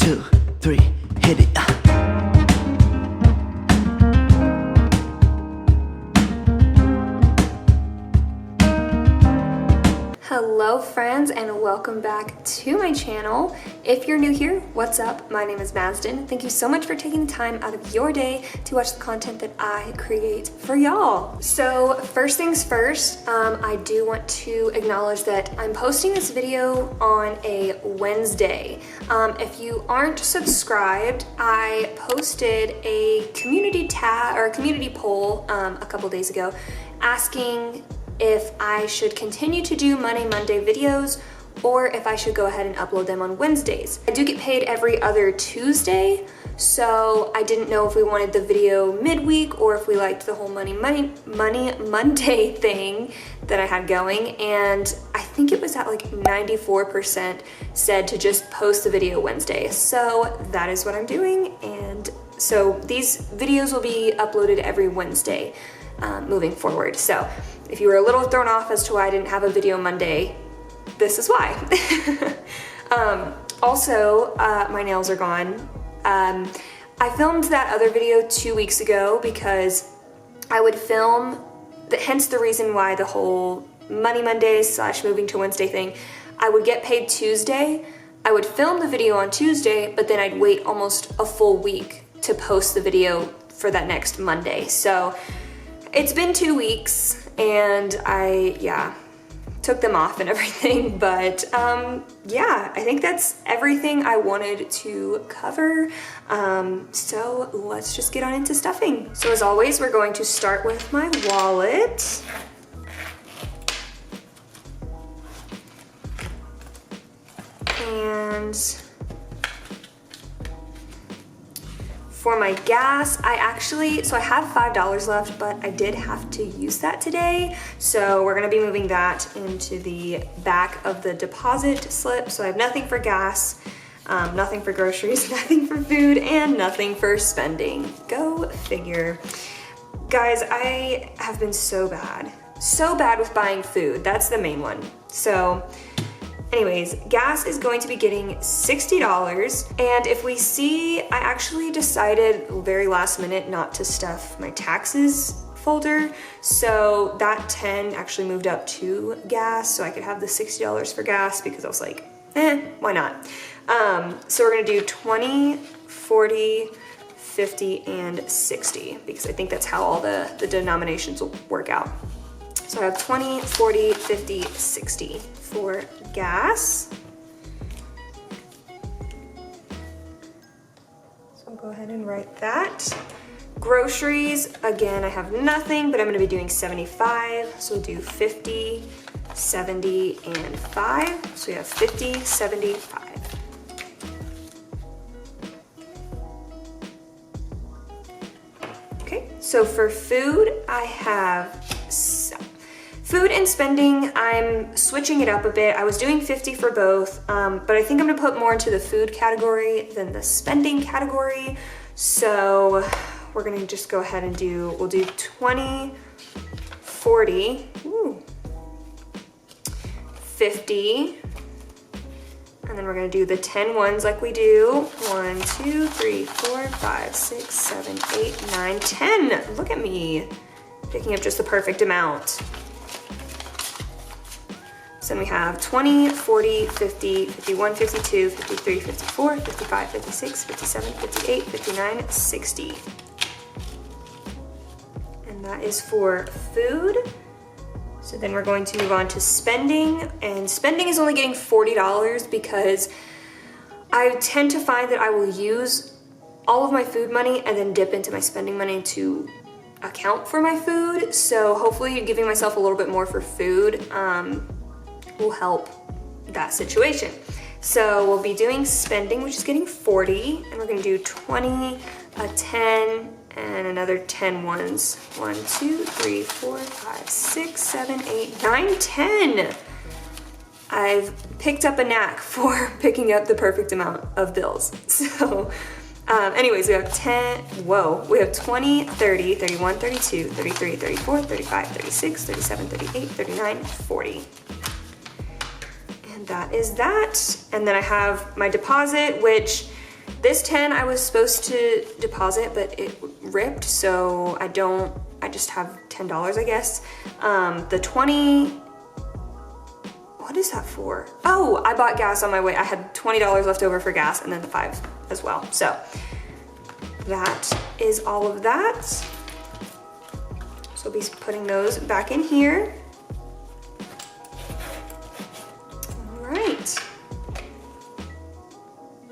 2, 3, hit it. Hello friends, and welcome back to my channel. If you're new here, what's up? My name is Mazden. Thank you so much for taking the time out of your day to watch the content that I create for y'all. So first things first, I do want to acknowledge that I'm posting this video on a Wednesday. If you aren't subscribed, I posted a community poll a couple days ago asking if I should continue to do Monday videos or if I should go ahead and upload them on Wednesdays. I do get paid every other Tuesday, so I didn't know if we wanted the video midweek or if we liked the whole Monday thing that I had going, and I think it was at like 94% said to just post the video Wednesday. So that is what I'm doing, and so these videos will be uploaded every Wednesday moving forward. So if you were a little thrown off as to why I didn't have a video Monday, this is why. Also, my nails are gone. I filmed that other video 2 weeks ago because I would film, hence the reason why the whole Monday / moving to Wednesday thing. I would get paid Tuesday. I would film the video on Tuesday, but then I'd wait almost a full week to post the video for that next Monday. So it's been 2 weeks and I took them off and everything, but yeah, I think that's everything I wanted to cover. So let's just get on into stuffing. So as always, we're going to start with my wallet. And for my gas, I have $5 left, but I did have to use that today. So we're gonna be moving that into the back of the deposit slip. So I have nothing for gas, nothing for groceries, nothing for food, and nothing for spending. Go figure. Guys, I have been so bad with buying food. That's the main one. So anyways, gas is going to be getting $60, and if we see, I actually decided very last minute not to stuff my taxes folder, so that 10 actually moved up to gas, so I could have the $60 for gas because I was like, why not? So we're gonna do 20, 40, 50, and 60, because I think that's how all the denominations will work out. So I have 20, 40, 50, 60 for gas. So I'll go ahead and write that. Groceries, again, I have nothing, but I'm gonna be doing 75. So we'll do 50, 70, and 5. So we have 50, 75. Okay, so for food, I have food and spending, I'm switching it up a bit. I was doing 50 for both, but I think I'm gonna put more into the food category than the spending category. So we're gonna just go ahead and we'll do 20, 40, 50, and then we're gonna do the 10 ones like we do. 1, 2, 3, 4, 5, 6, 7, 8, 9, 10. Look at me, picking up just the perfect amount. So then we have 20, 40, 50, 51, 52, 53, 54, 55, 56, 57, 58, 59, 60. And that is for food. So then we're going to move on to spending, and spending is only getting $40 because I tend to find that I will use all of my food money and then dip into my spending money to account for my food. So hopefully giving myself a little bit more for food will help that situation. So we'll be doing spending, which is getting 40, and we're gonna do 20, a 10, and another 10 ones. 1, 2, 3, 4, 5, 6, 7, 8, 9, 10. I've picked up a knack for picking up the perfect amount of bills. So anyways, we have 20, 30, 31, 32, 33, 34, 35, 36, 37, 38, 39, 40. And that is that. And then I have my deposit, which This 10 I was supposed to deposit, but it ripped, so I just have $10, I guess. The 20, what is that for? Oh, I bought gas on my way. I had $20 left over for gas, and then the 5 as well. So that is all of that. So I'll be putting those back in here. All right.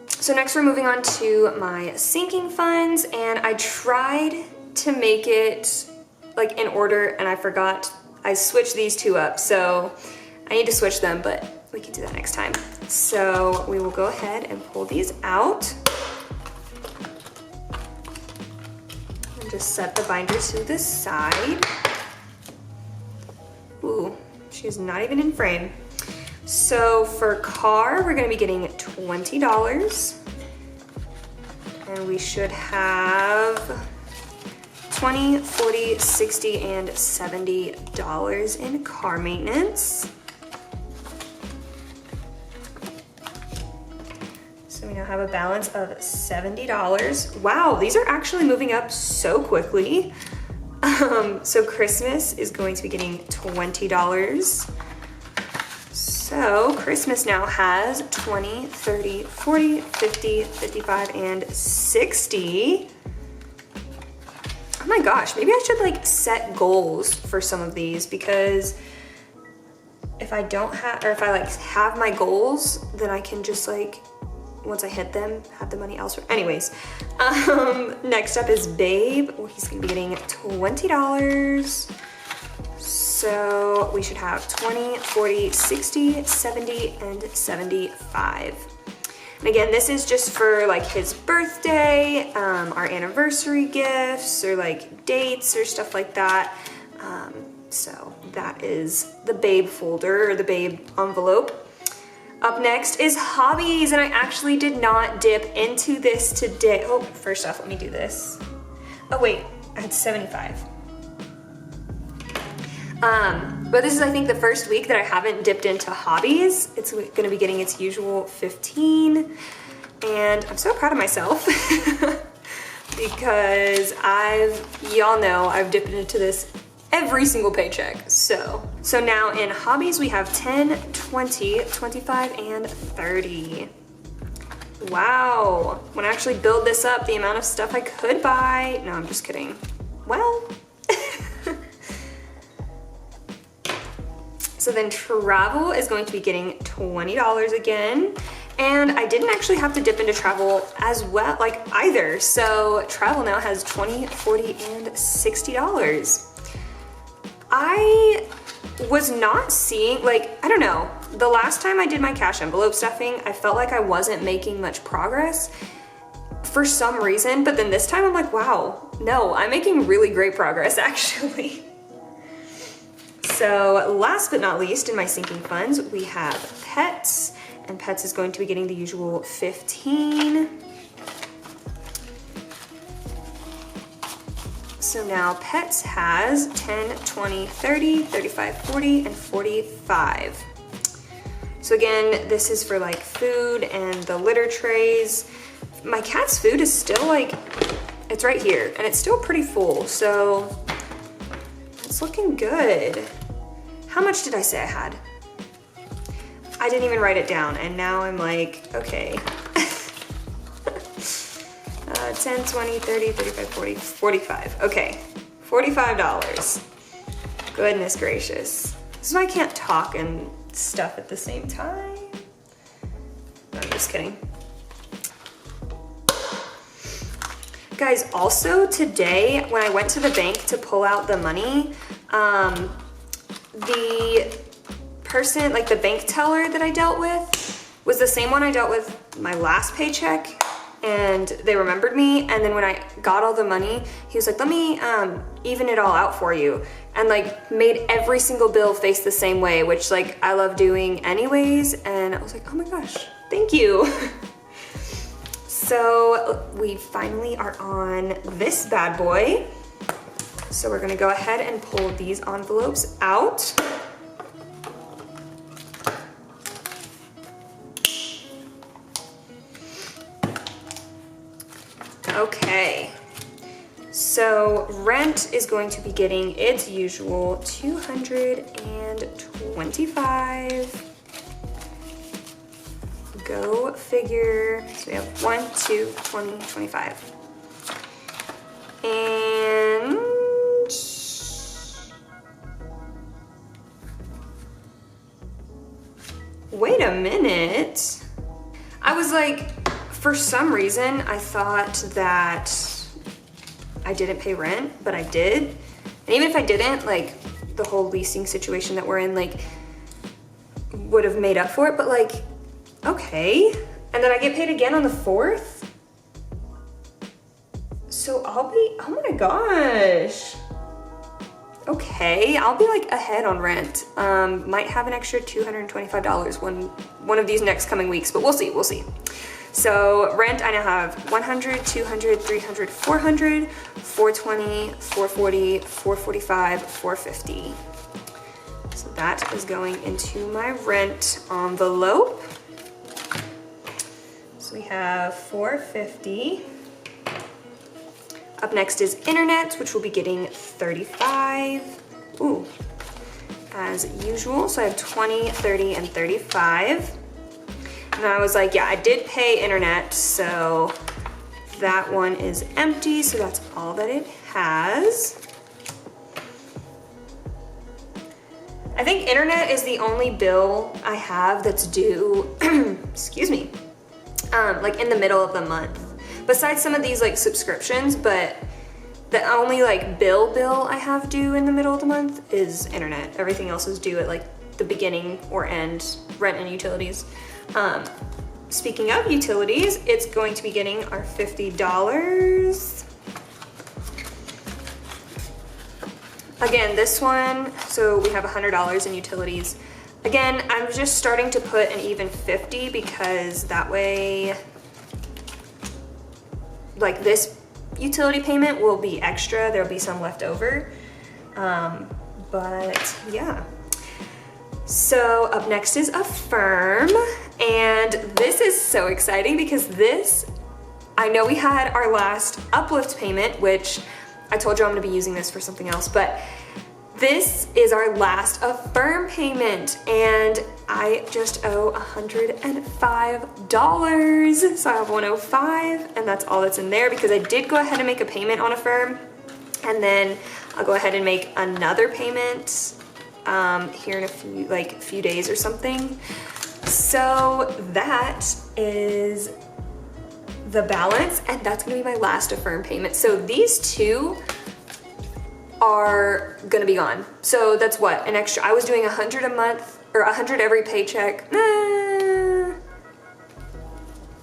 So next we're moving on to my sinking funds, and I tried to make it like in order and I forgot. I switched these two up, so I need to switch them, but we can do that next time. So we will go ahead and pull these out. And just set the binder to the side. Ooh, she's not even in frame. So for car, we're gonna be getting $20. And we should have $20, $40, $60, and $70 in car maintenance. So we now have a balance of $70. Wow, these are actually moving up so quickly. So Christmas is going to be getting $20. So Christmas now has 20, 30, 40, 50, 55, and 60. Oh my gosh, maybe I should like set goals for some of these, because if I don't have, or if I like have my goals, then I can just like, once I hit them, have the money elsewhere. Anyways, next up is Babe. Well, he's gonna be getting $20. So we should have 20, 40, 60, 70, and 75. And again, this is just for like his birthday, our anniversary gifts, or like dates or stuff like that. So that is the Babe folder, or the Babe envelope. Up next is hobbies, and I actually did not dip into this today. Oh, first off, let me do this. Oh wait, I had 75. But this is, I think, the first week that I haven't dipped into hobbies. It's gonna be getting its usual 15, and I'm so proud of myself because y'all know I've dipped into this every single paycheck. So now in hobbies, we have 10, 20, 25, and 30. Wow, when I actually build this up, the amount of stuff I could buy. No, I'm just kidding. Well, so then travel is going to be getting $20 again. And I didn't actually have to dip into travel as well, like either. So travel now has $20, $40, and $60. I was not seeing, like, I don't know. The last time I did my cash envelope stuffing, I felt like I wasn't making much progress for some reason. But then this time I'm like, wow, no, I'm making really great progress actually. So last but not least, in my sinking funds, we have pets, and pets is going to be getting the usual 15. So now pets has 10, 20, 30, 35, 40, and 45. So again, this is for like food and the litter trays. My cat's food is still like, it's right here, and it's still pretty full, so it's looking good. How much did I say I had? I didn't even write it down, and now I'm like, okay. 10, 20, 30, 35, 40, 45. Okay, $45. Goodness gracious. This is why I can't talk and stuff at the same time. No, I'm just kidding. Guys, also today, when I went to the bank to pull out the money, the person, like the bank teller that I dealt with, was the same one I dealt with my last paycheck, and they remembered me. And then when I got all the money, he was like, let me even it all out for you, and like made every single bill face the same way, which like I love doing anyways. And I was like, oh my gosh, thank you. So we finally are on this bad boy. So we're gonna go ahead and pull these envelopes out. Okay. So rent is going to be getting its usual $225. Go figure. So we have 1, 2, 20, 25. And wait a minute. I was like, for some reason, I thought that I didn't pay rent, but I did. And even if I didn't, like the whole leasing situation that we're in, like would have made up for it, but like, okay. And then I get paid again on the 4th. So I'll be, oh my gosh. Okay, I'll be like ahead on rent. Might have an extra $225 one of these next coming weeks, but we'll see, we'll see. So rent, I now have 100, 200, 300, 400, 420, 440, 445, 450. So that is going into my rent envelope. So we have 450. Up next is internet, which will be getting 35. Ooh, as usual. So I have 20, 30, and 35. And I was like, yeah, I did pay internet, so that one is empty, so that's all that it has. I think internet is the only bill I have that's due, excuse me, like in the middle of the month. Besides some of these like subscriptions, but the only like bill I have due in the middle of the month is internet. Everything else is due at like the beginning or end, rent and utilities. Speaking of utilities, it's going to be getting our $50. Again, this one, so we have $100 in utilities. Again, I'm just starting to put an even 50 because that way, like this utility payment will be extra. There'll be some left over. But yeah. So up next is Affirm, and this is so exciting because this, I know we had our last Uplift payment, which I told you I'm gonna be using this for something else, but this is our last Affirm payment, and I just owe $105. So I have 105, and that's all that's in there because I did go ahead and make a payment on Affirm, and then I'll go ahead and make another payment here in a few days or something. So that is the balance, and that's gonna be my last Affirm payment. So these two are gonna be gone. So that's what, an extra, I was doing 100 a month or 100 every paycheck. I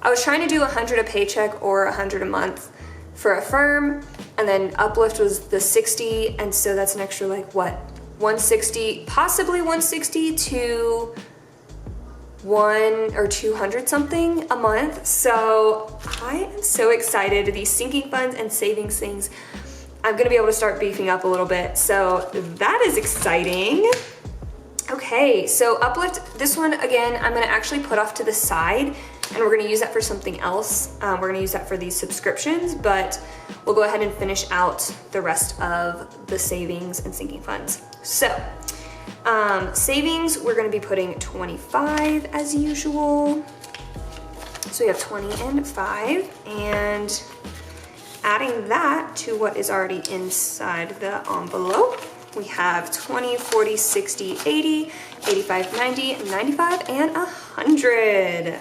was trying to do 100 a paycheck or 100 a month for Affirm, and then Uplift was the 60, and so that's an extra like what, 160, possibly 160 to 100 or 200 something a month. So I am so excited. These sinking funds and savings things, I'm gonna be able to start beefing up a little bit. So that is exciting. Okay, so Uplift, this one again, I'm gonna actually put off to the side, and we're gonna use that for something else. We're gonna use that for these subscriptions, but we'll go ahead and finish out the rest of the savings and sinking funds. So, savings, we're gonna be putting 25 as usual. So we have 20 and 5, and adding that to what is already inside the envelope, we have 20, 40, 60, 80, 85, 90, 95, and 100.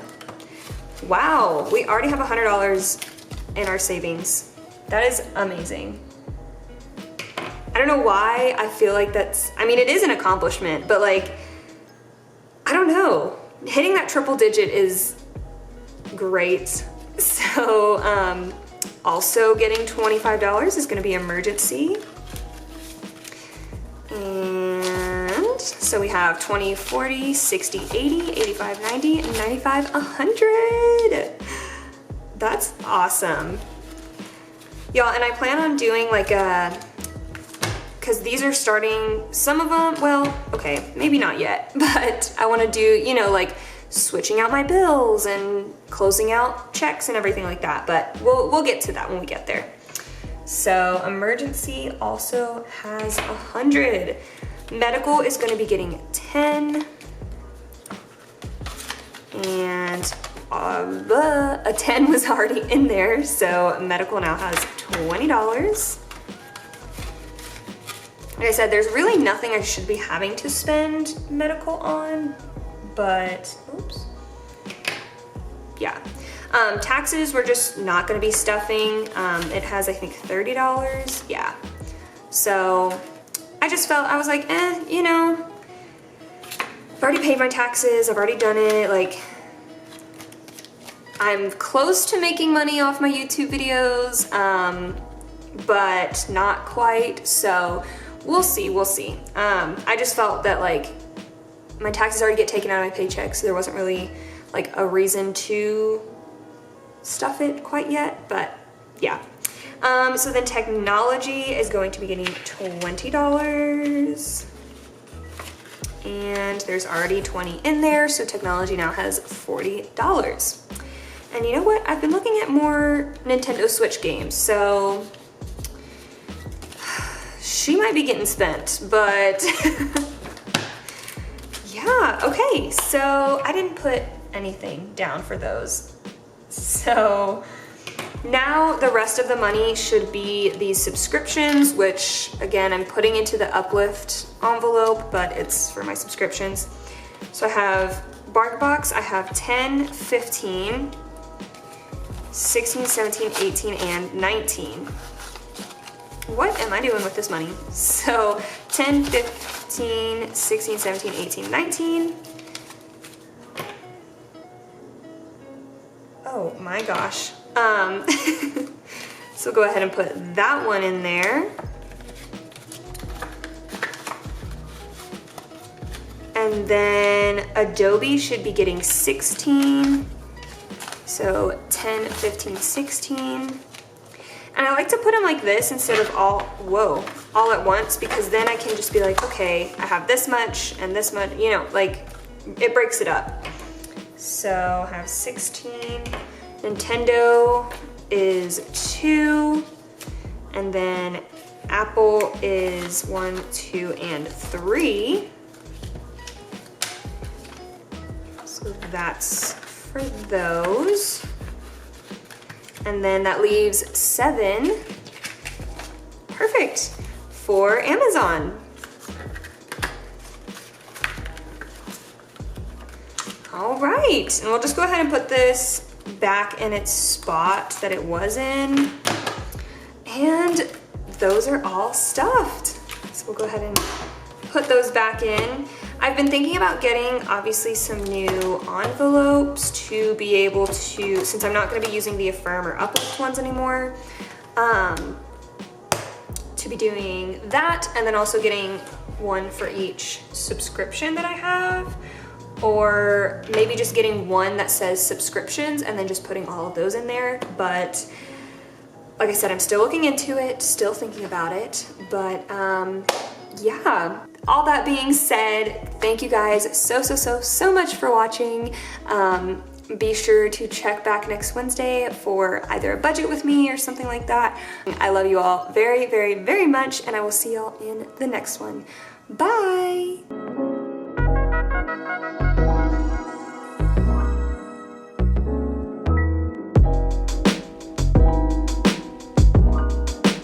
Wow, we already have $100 in our savings. That is amazing. I don't know why I feel like that's, I mean, it is an accomplishment, but like, I don't know. Hitting that triple digit is great. So, also getting $25 is gonna be emergency. And so we have 20, 40, 60, 80, 85, 90, 95, 100. That's awesome. Y'all, and I plan on doing like because these are starting, some of them, well, okay, maybe not yet, but I wanna do, you know, like switching out my bills and closing out checks and everything like that, but we'll get to that when we get there. So emergency also has 100. Medical is going to be getting 10. And a 10 was already in there, so medical now has $20. Like I said, there's really nothing I should be having to spend medical on, but oops. Yeah. Taxes we're just not gonna be stuffing. It has, I think, $30. Yeah. So I just felt, I was like, you know, I've already paid my taxes, I've already done it, like, I'm close to making money off my YouTube videos, but not quite, so we'll see. I just felt that, like, my taxes already get taken out of my paycheck, so there wasn't really, like, a reason to stuff it quite yet, but yeah. So then technology is going to be getting $20. And there's already 20 in there, so technology now has $40. And you know what? I've been looking at more Nintendo Switch games, so she might be getting spent, but yeah, okay. So I didn't put anything down for those. So now the rest of the money should be these subscriptions, which again, I'm putting into the Uplift envelope, but it's for my subscriptions. So I have BarkBox, I have 10, 15, 16, 17, 18, and 19. What am I doing with this money? So 10, 15, 16, 17, 18, 19. Oh my gosh. So go ahead and put that one in there. And then Adobe should be getting 16. So 10, 15, 16. And I like to put them like this instead of all at once, because then I can just be like, okay, I have this much and this much, you know, like it breaks it up. So I have 16. Nintendo is 2. And then Apple is 1, 2, and 3. So that's for those. And then that leaves 7. Perfect. For Amazon. All right, and we'll just go ahead and put this back in its spot that it was in. And those are all stuffed. So we'll go ahead and put those back in. I've been thinking about getting, obviously, some new envelopes to be able to, since I'm not going to be using the Affirm or Uplift ones anymore, to be doing that, and then also getting one for each subscription that I have, or maybe just getting one that says subscriptions and then just putting all of those in there. But like I said, I'm still looking into it, still thinking about it, but yeah. All that being said, thank you guys so much for watching. Be sure to check back next Wednesday for either a budget with me or something like that. I love you all very much, and I will see y'all in the next one. Bye!